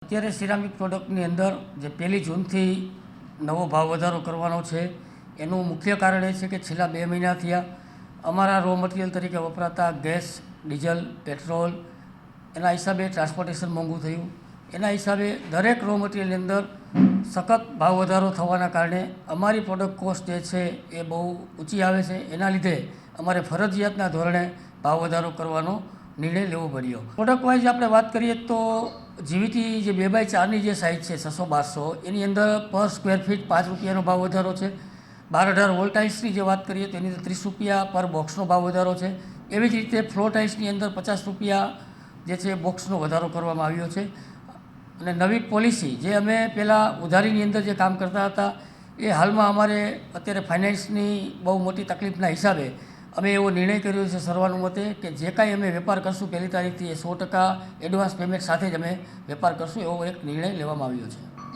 અત્યારે સિરામિક પ્રોડક્ટની અંદર જે 1 જૂનથી નવો ભાવ વધારો કરવાનો છે એનું મુખ્ય કારણ એ છે કે છેલ્લા 2 મહિનાથી અમારા રો મટીરિયલ તરીકે વપરાતા ગેસ, ડીઝલ, પેટ્રોલ એના હિસાબે ટ્રાન્સપોર્ટેશન મોંઘું થયું. એના હિસાબે દરેક રો મટીરિયલની અંદર સખત ભાવ વધારો થવાના કારણે અમારી પ્રોડક્ટ કોસ્ટ જે છે એ બહુ ઊંચી આવે છે. એના લીધે અમારે ફરજિયાતના ધોરણે ભાવ વધારો કરવાનો નિર્ણય લેવો પડ્યો. પ્રોડક્ટ વાઇઝ આપણે વાત કરીએ તો જીવીટી જે 2x4ની જે સાઇઝ છે 600-1200 એની અંદર પર સ્ક્વેર ફીટ 5 રૂપિયાનો ભાવ વધારો છે. 12-18 વોલ ટાઇલ્સની જે વાત કરીએ તો એની અંદર 30 રૂપિયા પર બોક્સનો ભાવ વધારો છે. એવી જ રીતે ફ્લોર ટાઇલ્સની અંદર 50 રૂપિયા જે છે બોક્સનો વધારો કરવામાં આવ્યો છે. અને નવી પોલિસી જે અમે પહેલાં ઉધારીની અંદર જે કામ કરતા હતા એ હાલમાં અમારે અત્યારે ફાઇનાન્સની બહુ મોટી તકલીફના હિસાબે અમે એવો નિર્ણય કર્યો છે સર્વાનુમતે કે જે કાંઈ અમે વેપાર કરશું 1લી તારીખથી એ 100% એડવાન્સ પેમેન્ટ સાથે જ અમે વેપાર કરશું એવો એક નિર્ણય લેવામાં આવ્યો છે.